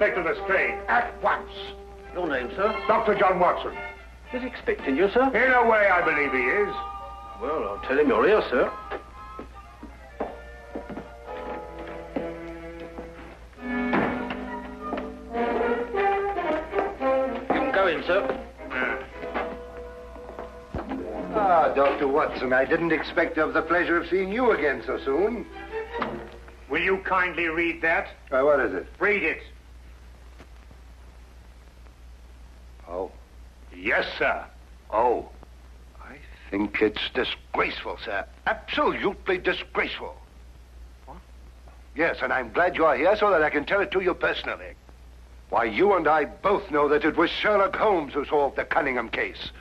Inspector Lestrade, at once. Your name, sir? Dr. John Watson. He's expecting you, sir? In a way, I believe he is. Well, I'll tell him you're here, sir. You can go in, sir. Ah, Dr. Watson, I didn't expect to have the pleasure of seeing you again so soon. Will you kindly read that? What is it? Read it. Oh. Yes, sir. Oh. I think it's disgraceful, sir. Absolutely disgraceful. What? Yes, and I'm glad you're here so that I can tell it to you personally. Why, you and I both know that it was Sherlock Holmes who solved the Cunningham case.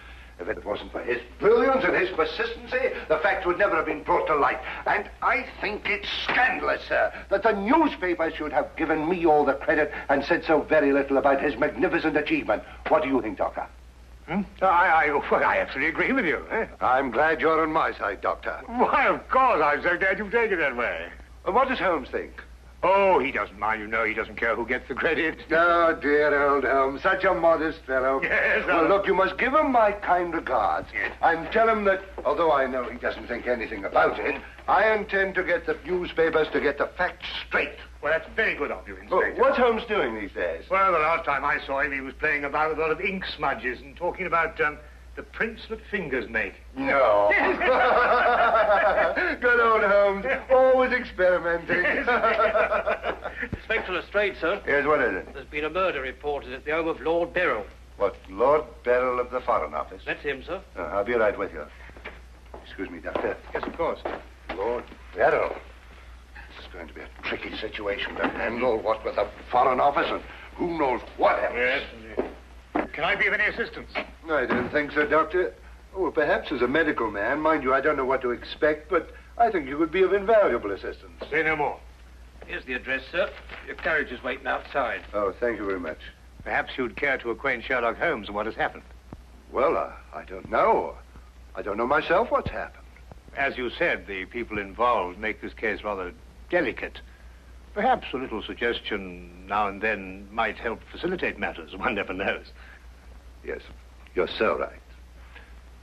If it wasn't for his brilliance and his persistency, the facts would never have been brought to light. And I think it's scandalous, sir, that the newspapers should have given me all the credit and said so very little about his magnificent achievement. What do you think, Doctor? I absolutely agree with you. I'm glad you're on my side, Doctor. Why, of course. I'm so glad you take it that way. What does Holmes think? Oh, he doesn't mind. You know, he doesn't care who gets the credit. Oh, dear old Holmes, such a modest fellow. Yes, well, look, you must give him my kind regards. Yes. And tell him that, although I know he doesn't think anything about it, I intend to get the newspapers to get the facts straight. Well, that's very good of you, Inspector. What's Holmes doing these days? Well, the last time I saw him, he was playing about with a lot of ink smudges and talking about the prints that fingers make. No. Good old Holmes. Always experimenting. Inspector Lestrade, sir. Yes, what is it? There's been a murder reported at the home of Lord Beryl. What, Lord Beryl of the Foreign Office? That's him, sir. I'll be right with you. Excuse me, Doctor. Yes, of course. Lord Beryl. This is going to be a tricky situation to handle, what with the Foreign Office and who knows what else. Yes. Can I be of any assistance? I don't think so, Doctor. Oh, well, perhaps as a medical man. Mind you, I don't know what to expect, but I think you would be of invaluable assistance. Say no more. Here's the address, sir. Your carriage is waiting outside. Oh, thank you very much. Perhaps you'd care to acquaint Sherlock Holmes with what has happened. Well, I don't know. I don't know myself what's happened. As you said, the people involved make this case rather delicate. Perhaps a little suggestion now and then might help facilitate matters. One never knows. Yes, you're so right.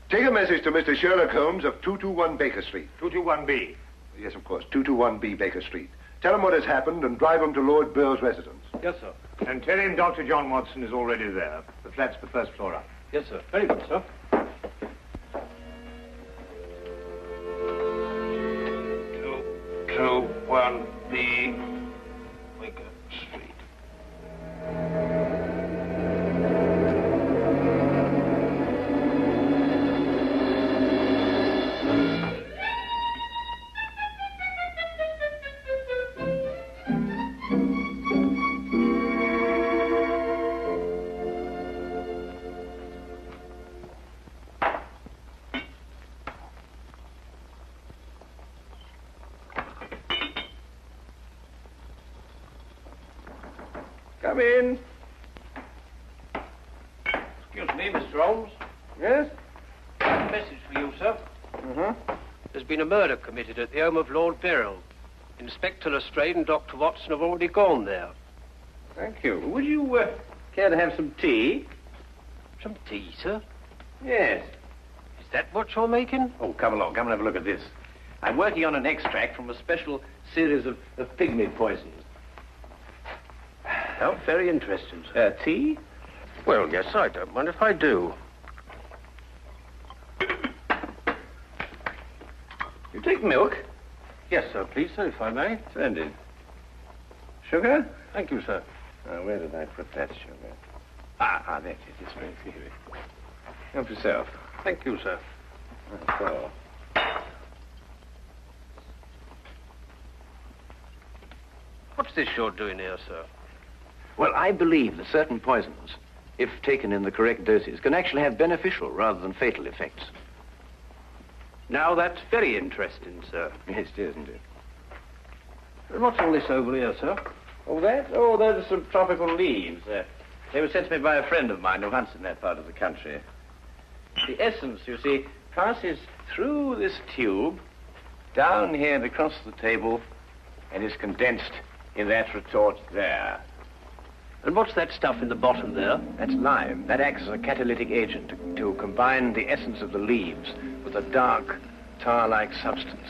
Take a message to Mr. Sherlock Holmes of 221 Baker Street. 221B. Yes, of course, 221B Baker Street. Tell him what has happened and drive him to Lord Beryl's residence. Yes, sir. And tell him Dr. John Watson is already there. The flat's the first floor up. Yes, sir. Very good, sir. 221B Baker Street. Come in. Excuse me, Mr. Holmes. Yes? A message for you, sir. There's been a murder committed at the home of Lord Beryl. Inspector Lestrade and Dr. Watson have already gone there. Thank you. Would you care to have some tea? Some tea, sir? Yes. Is that what you're making? Oh, come along. Come and have a look at this. I'm working on an extract from a special series of pygmy poisons. Oh, very interesting, sir. Tea? Well, yes, I don't mind if I do. You take milk? Yes, sir, please, sir, if I may. Splendid. Sugar? Thank you, sir. Where did I put that sugar? That's it. It's right here. Help yourself. Thank you, sir. So. What's this you're doing here, sir? Well, I believe that certain poisons, if taken in the correct doses, can actually have beneficial rather than fatal effects. Now, that's very interesting, sir. Yes, it is, isn't it? What's all this over here, sir? Oh, that? Oh, those are some tropical leaves. They were sent to me by a friend of mine who hunts in that part of the country. The essence, you see, passes through this tube, down here and across the table, and is condensed in that retort there. And what's that stuff in the bottom there? That's lime. That acts as a catalytic agent to combine the essence of the leaves with a dark, tar-like substance,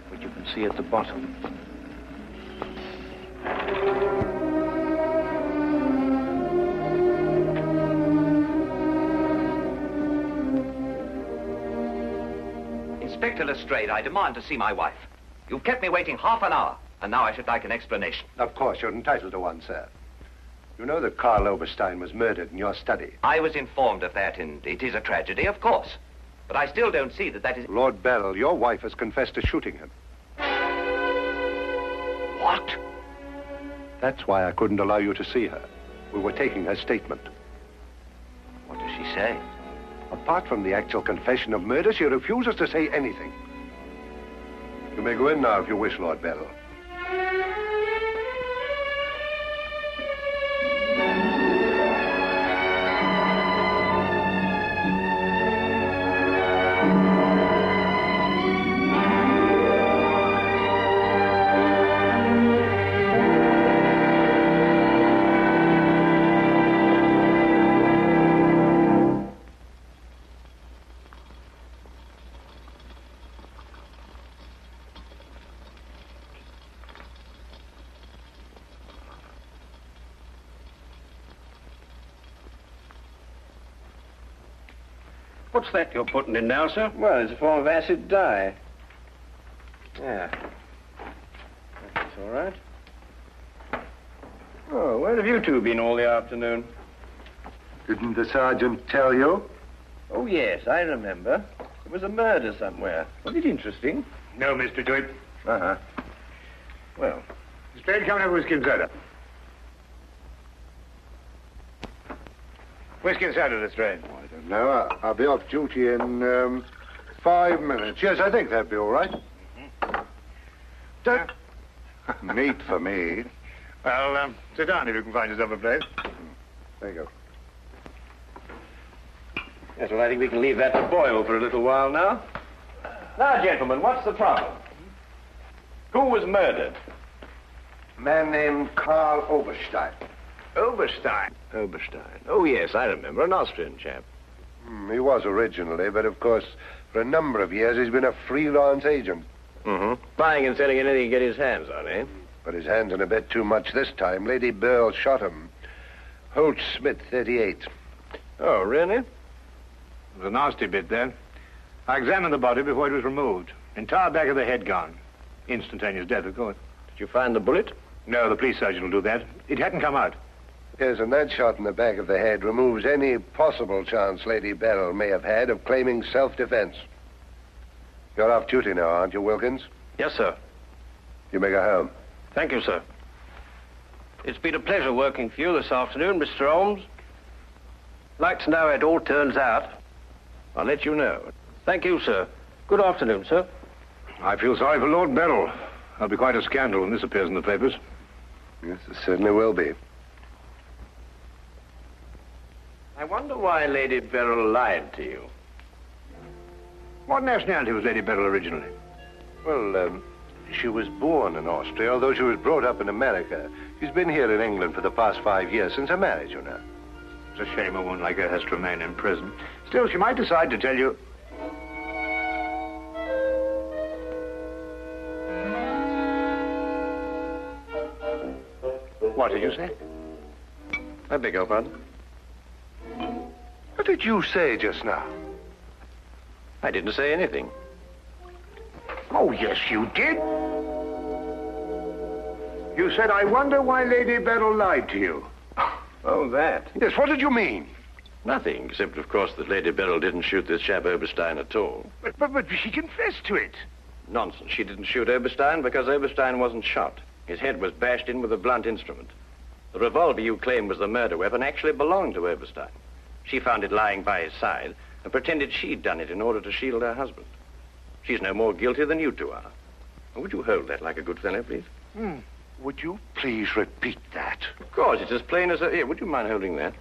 which you can see at the bottom. Inspector Lestrade, I demand to see my wife. You've kept me waiting half an hour, and now I should like an explanation. Of course, you're entitled to one, sir. You know that Karl Oberstein was murdered in your study. I was informed of that, and it is a tragedy, of course. But I still don't see that is... Lord Beryl, your wife has confessed to shooting him. What? That's why I couldn't allow you to see her. We were taking her statement. What does she say? Apart from the actual confession of murder, she refuses to say anything. You may go in now if you wish, Lord Beryl. What's that you're putting in now, sir? Well, it's a form of acid dye. Yeah. That's all right. Oh, where have you two been all the afternoon? Didn't the sergeant tell you? Oh, yes, I remember. It was a murder somewhere. Was it interesting? No, Mr. DeWitt. Uh-huh. Well, Lestrade, come and have a whiskey and soda. Whiskey and soda, Lestrade. I don't know. I'll be off duty in 5 minutes. Yes, I think that'd be all right. Don't... Neat for me. Well, sit down if you can find yourself a place. There you go. yes, well, I think we can leave that to boil for a little while now. Now, gentlemen, what's the problem? Who was murdered? A man named Karl Oberstein. Oberstein. Oberstein. Oh, yes, I remember. An Austrian chap. He was originally, but of course, for a number of years, he's been a freelance agent. Mm-hmm. Buying and selling anything he can get his hands on, eh? But his hands in a bit too much this time. Lady Beryl shot him. Holt Smith, 38. Oh, really? It was a nasty bit there. I examined the body before it was removed. Entire back of the head gone. Instantaneous death, of course. Did you find the bullet? No, the police surgeon will do that. It hadn't come out. Yes, and that shot in the back of the head removes any possible chance Lady Beryl may have had of claiming self-defense. You're off duty now, aren't you, Wilkins? Yes, sir. You may go home. Thank you, sir. It's been a pleasure working for you this afternoon, Mr. Holmes. Like to know how it all turns out. I'll let you know. Thank you, sir. Good afternoon, sir. I feel sorry for Lord Beryl. There'll be quite a scandal when this appears in the papers. Yes, there certainly will be. I wonder why Lady Beryl lied to you. What nationality was Lady Beryl originally? Well, she was born in Austria, although she was brought up in America. She's been here in England for the past 5 years, since her marriage, you know. It's a shame a woman like her has to remain in prison. Still, she might decide to tell you... What did you say? I beg your pardon? What did you say just now? I didn't say anything. Oh, yes, you did. You said, I wonder why Lady Beryl lied to you. Oh, that. Yes, what did you mean? Nothing, except, of course, that Lady Beryl didn't shoot this chap Oberstein at all. But she confessed to it. Nonsense. She didn't shoot Oberstein because Oberstein wasn't shot. His head was bashed in with a blunt instrument. The revolver you claim was the murder weapon actually belonged to Oberstein. She found it lying by his side and pretended she'd done it in order to shield her husband. She's no more guilty than you two are. Would you hold that like a good fellow, please? Would you please repeat that? Of course, it's as plain as a... Here, would you mind holding that?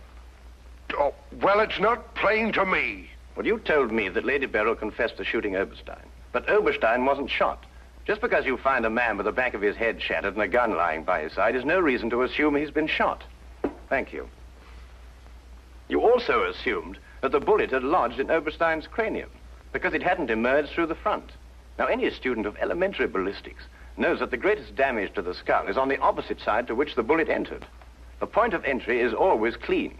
Oh, well, it's not plain to me. Well, you told me that Lady Beryl confessed to shooting Oberstein. But Oberstein wasn't shot. Just because you find a man with the back of his head shattered and a gun lying by his side is no reason to assume he's been shot. Thank you. You also assumed that the bullet had lodged in Oberstein's cranium because it hadn't emerged through the front. Now, any student of elementary ballistics knows that the greatest damage to the skull is on the opposite side to which the bullet entered. The point of entry is always clean.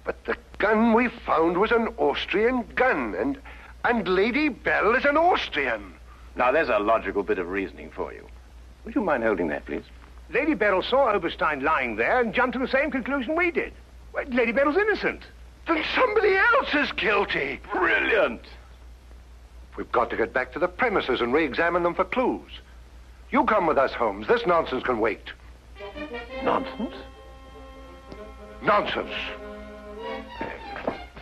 But the gun we found was an Austrian gun, and Lady Beryl is an Austrian. Now, there's a logical bit of reasoning for you. Would you mind holding that, please? Lady Beryl saw Oberstein lying there and jumped to the same conclusion we did. Well, Lady Beryl's innocent. Then somebody else is guilty. Brilliant. We've got to get back to the premises and re-examine them for clues. You come with us, Holmes. This nonsense can wait. Nonsense? Nonsense.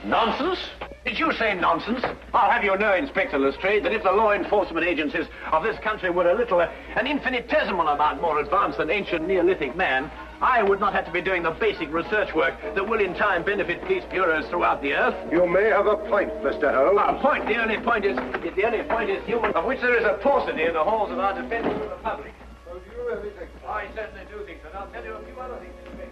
Nonsense? Did you say nonsense? I'll have you know, Inspector Lestrade, that if the law enforcement agencies of this country were a little, an infinitesimal amount more advanced than ancient Neolithic man, I would not have to be doing the basic research work that will in time benefit police bureaus throughout the earth. You may have a point, Mr. Holmes. A point? The only point is human, of which there is a paucity in the halls of our defense republic. So do you really think so? I certainly do think so, and I'll tell you a few other things in a bit.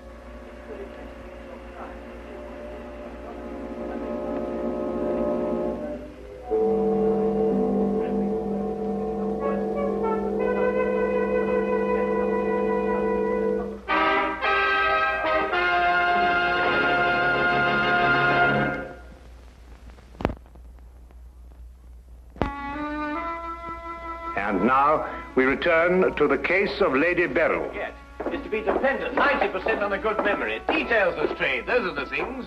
And now we return to the case of Lady Beryl. Yet is to be dependent 90% on a good memory. Details, Lestrade, those are the things.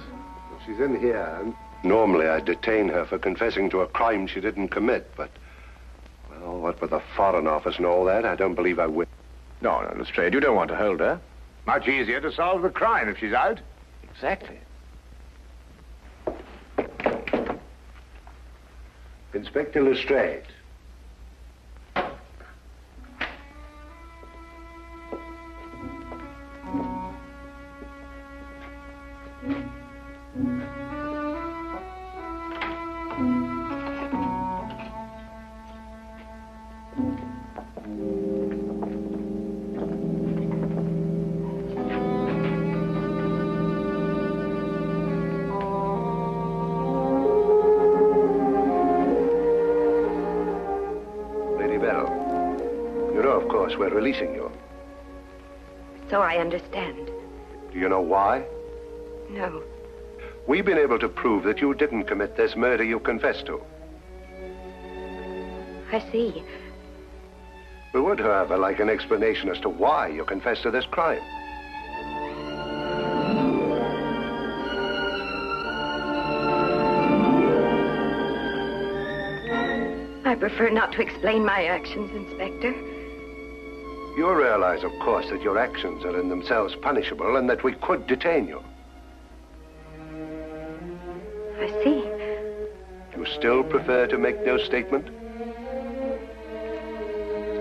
She's in here, and normally I'd detain her for confessing to a crime she didn't commit, but, well, what with the Foreign Office and all that, I don't believe I will. No, Lestrade, you don't want to hold her. Much easier to solve the crime if she's out. Exactly. Inspector Lestrade. We're releasing you. So I understand. Do you know why? No. We've been able to prove that you didn't commit this murder you confessed to. I see. We would, however, like an explanation as to why you confessed to this crime. I prefer not to explain my actions, Inspector. You realize, of course, that your actions are in themselves punishable and that we could detain you. I see. You still prefer to make no statement?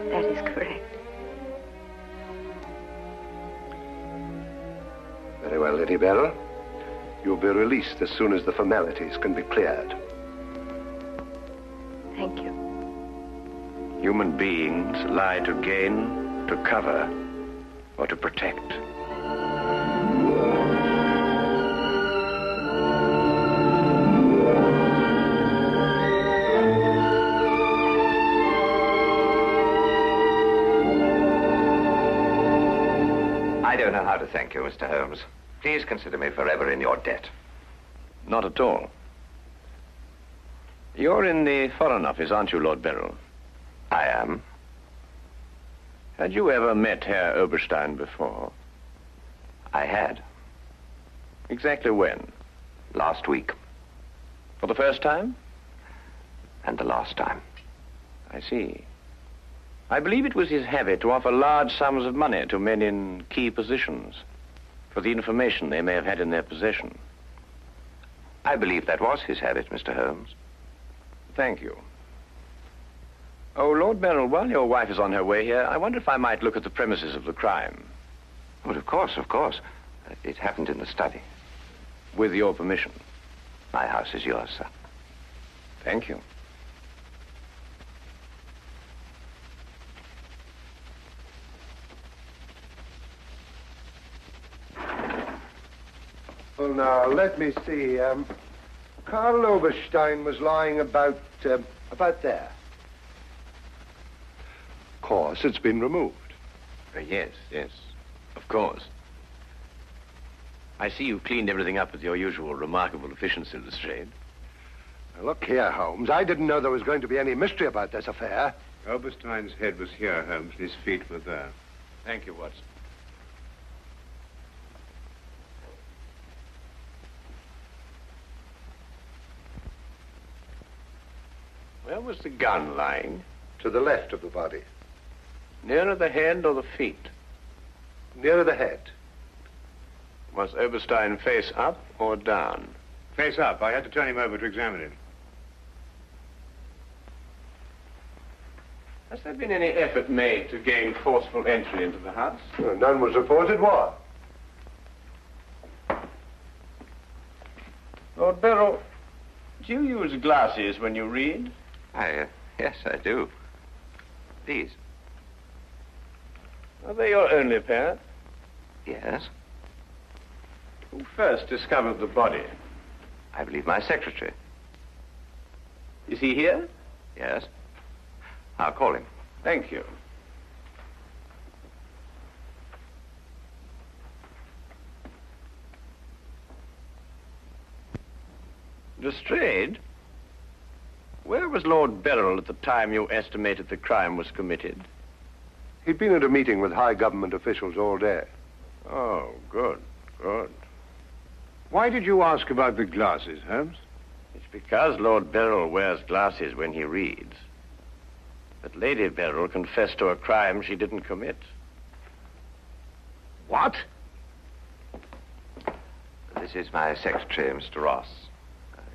That is correct. Very well, Lady Beryl. You'll be released as soon as the formalities can be cleared. Thank you. Human beings lie to gain, to cover, or to protect. I don't know how to thank you, Mr. Holmes. Please consider me forever in your debt. Not at all. You're in the Foreign Office, aren't you, Lord Beryl? I am. Had you ever met Herr Oberstein before? I had. Exactly when? Last week. For the first time? And the last time. I see. I believe it was his habit to offer large sums of money to men in key positions for the information they may have had in their possession. I believe that was his habit, Mr. Holmes. Thank you. Oh, Lord Beryl, while your wife is on her way here, I wonder if I might look at the premises of the crime. Well, of course, of course. It happened in the study. With your permission. My house is yours, sir. Thank you. Well, now, let me see. Karl Oberstein was lying about there. Of course, it's been removed. Yes, of course. I see you've cleaned everything up with your usual remarkable efficiency, Lestrade. Now, look here, Holmes. I didn't know there was going to be any mystery about this affair. Oberstein's head was here, Holmes, and his feet were there. Thank you, Watson. Where was the gun lying? To the left of the body. Nearer the head or the feet? Nearer the head. Was Oberstein face up or down? Face up. I had to turn him over to examine him. Has there been any effort made to gain forceful entry into the house? Well, none was reported. What? Lord Beryl, do you use glasses when you read? Yes, I do. These? Are they your only pair? Yes. Who first discovered the body? I believe my secretary. Is he here? Yes. I'll call him. Thank you. Lestrade, where was Lord Beryl at the time you estimated the crime was committed? He'd been at a meeting with high government officials all day. Oh, good. Why did you ask about the glasses, Holmes? It's because Lord Beryl wears glasses when he reads. But Lady Beryl confessed to a crime she didn't commit. What? This is my secretary, Mr. Ross.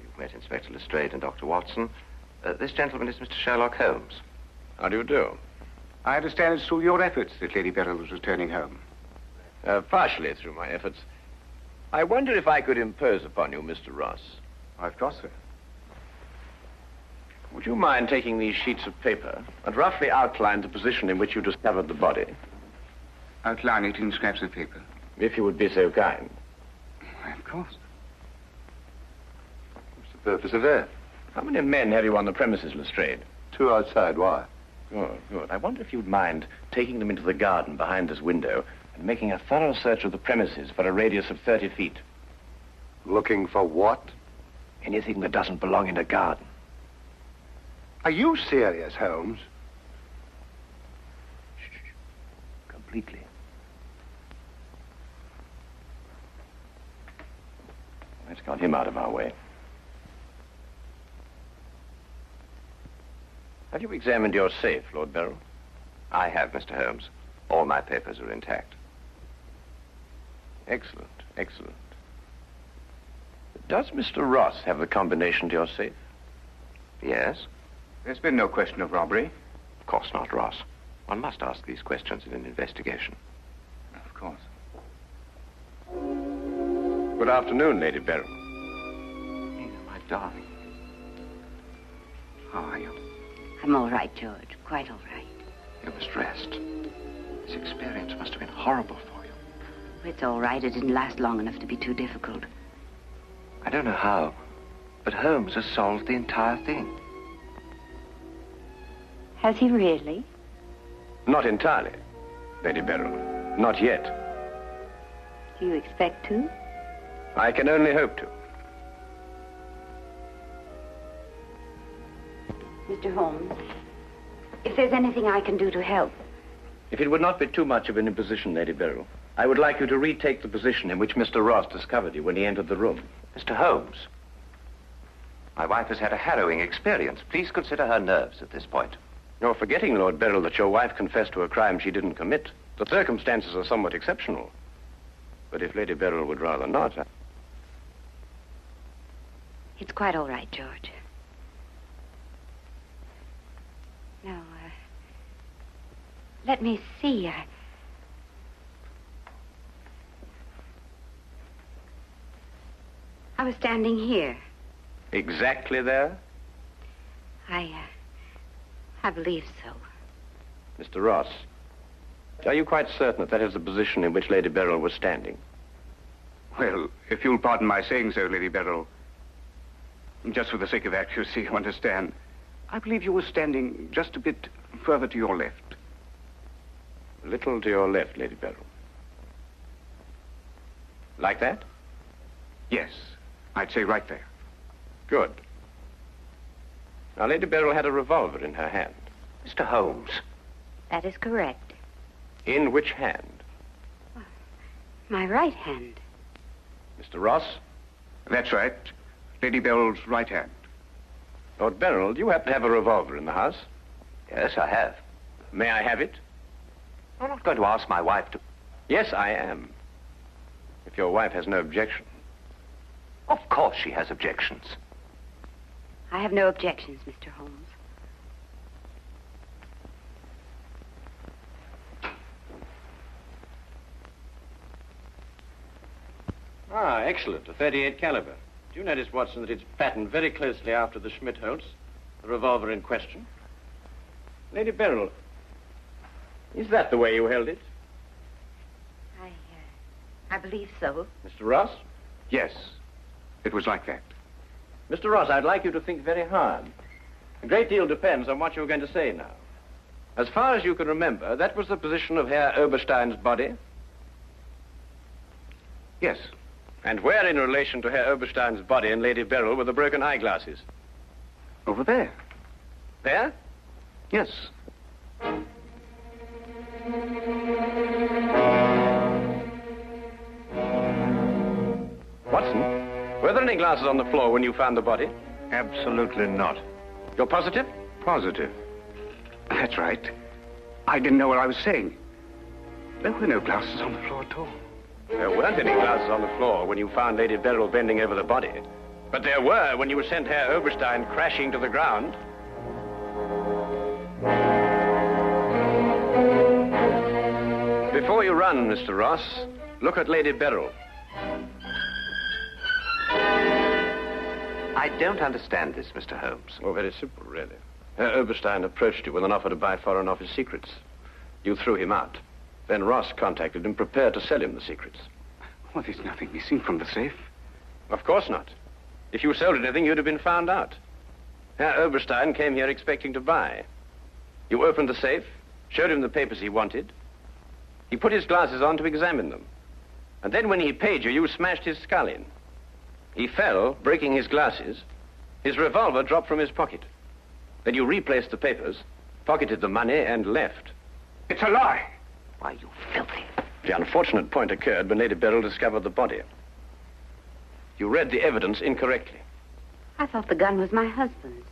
You've met Inspector Lestrade and Dr. Watson. This gentleman is Mr. Sherlock Holmes. How do you do? I understand it's through your efforts that Lady Beryl was returning home. Partially through my efforts. I wonder if I could impose upon you, Mr. Ross. Of course, sir. Would you mind taking these sheets of paper and roughly outline the position in which you discovered the body? Outline it in scraps of paper. If you would be so kind. Of course. What's the purpose of that? How many men have you on the premises, Lestrade? 2 outside. Why? Good. I wonder if you'd mind taking them into the garden behind this window and making a thorough search of the premises for a radius of 30 feet. Looking for what? Anything that doesn't belong in a garden. Are you serious, Holmes? Shh. Completely. Let's got him out of our way. Have you examined your safe, Lord Beryl? I have, Mr. Holmes. All my papers are intact. Excellent. Does Mr. Ross have the combination to your safe? Yes? There's been no question of robbery. Of course not, Ross. One must ask these questions in an investigation. Of course. Good afternoon, Lady Beryl. Nina, my darling. How are you? I'm all right, George. Quite all right. You must rest. This experience must have been horrible for you. It's all right. It didn't last long enough to be too difficult. I don't know how, but Holmes has solved the entire thing. Has he really? Not entirely, Lady Beryl. Not yet. Do you expect to? I can only hope to. Mr. Holmes, if there's anything I can do to help. If it would not be too much of an imposition, Lady Beryl, I would like you to retake the position in which Mr. Ross discovered you when he entered the room. Mr. Holmes, my wife has had a harrowing experience. Please consider her nerves at this point. You're forgetting, Lord Beryl, that your wife confessed to a crime she didn't commit. The circumstances are somewhat exceptional. But if Lady Beryl would rather not... It's quite all right, George. Now, let me see. I was standing here. Exactly there? I believe so. Mr. Ross, are you quite certain that that is the position in which Lady Beryl was standing? Well, if you'll pardon my saying so, Lady Beryl, just for the sake of accuracy, you understand, I believe you were standing just a bit further to your left. A little to your left, Lady Beryl. Like that? Yes, I'd say right there. Good. Now, Lady Beryl had a revolver in her hand. Mr. Holmes. That is correct. In which hand? My right hand. Mr. Ross? That's right. Lady Beryl's right hand. Lord Beryl, do you happen to have a revolver in the house? Yes, I have. May I have it? I'm not going to ask my wife to... Yes, I am. If your wife has no objection. Of course she has objections. I have no objections, Mr. Holmes. Ah, excellent. A 38 caliber. Do you notice, Watson, that it's patterned very closely after the Schmidt-Holtz, the revolver in question? Lady Beryl, is that the way you held it? I believe so. Mr. Ross? Yes, it was like that. Mr. Ross, I'd like you to think very hard. A great deal depends on what you're going to say now. As far as you can remember, that was the position of Herr Oberstein's body? Yes. And where in relation to Herr Oberstein's body and Lady Beryl were the broken eyeglasses? Over there. There? Yes. Watson, were there any glasses on the floor when you found the body? Absolutely not. You're positive? Positive. That's right. I didn't know what I was saying. There were no glasses on the floor at all. There weren't any glasses on the floor when you found Lady Beryl bending over the body. But there were when you sent Herr Oberstein crashing to the ground. Before you run, Mr. Ross, look at Lady Beryl. I don't understand this, Mr. Holmes. Oh, very simple, really. Herr Oberstein approached you with an offer to buy Foreign Office secrets. You threw him out. Then Ross contacted him, prepared to sell him the secrets. Well, there's nothing missing from the safe. Of course not. If you sold anything, you'd have been found out. Herr Oberstein came here expecting to buy. You opened the safe, showed him the papers he wanted. He put his glasses on to examine them. And then when he paid you, you smashed his skull in. He fell, breaking his glasses. His revolver dropped from his pocket. Then you replaced the papers, pocketed the money, and left. It's a lie. Why, you filthy... The unfortunate point occurred when Lady Beryl discovered the body. You read the evidence incorrectly. I thought the gun was my husband's.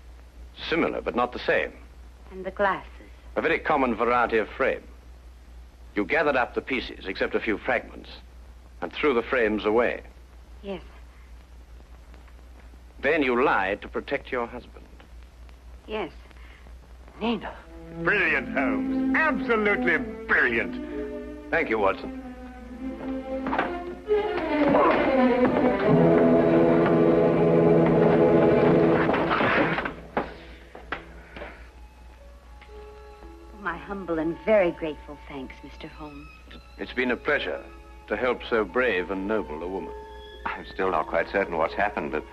Similar, but not the same. And the glasses. A very common variety of frame. You gathered up the pieces, except a few fragments, and threw the frames away. Yes. Then you lied to protect your husband. Yes. Nina. Brilliant, Holmes. Absolutely brilliant. Thank you, Watson. My humble and very grateful thanks, Mr. Holmes. It's been a pleasure to help so brave and noble a woman. I'm still not quite certain what's happened, but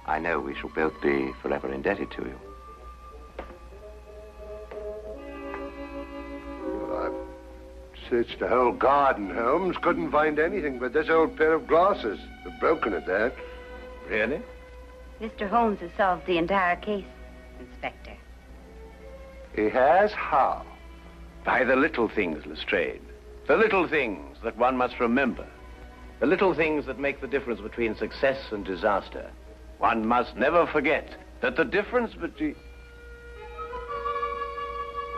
I know we shall both be forever indebted to you. Searched the whole garden, Holmes. Couldn't find anything but this old pair of glasses. They're broken at that. Really? Mr. Holmes has solved the entire case, Inspector. He has? How? By the little things, Lestrade. The little things that one must remember. The little things that make the difference between success and disaster. One must never forget that the difference between...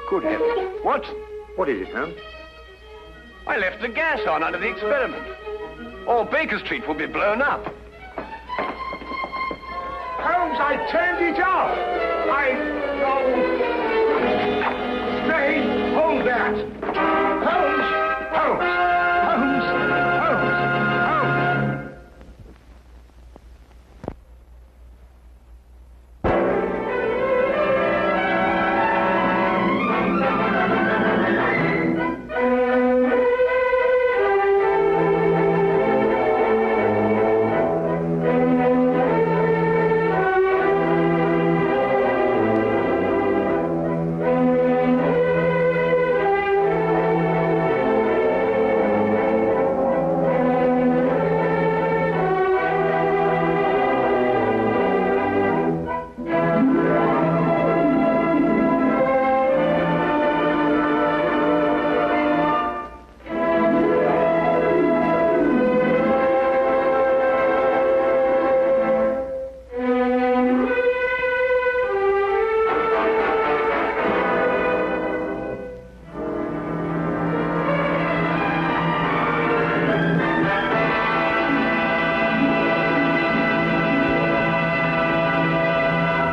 Good heavens. What? What is it, Holmes? I left the gas on under the experiment. All Baker Street will be blown up. Holmes, I turned it off. Oh...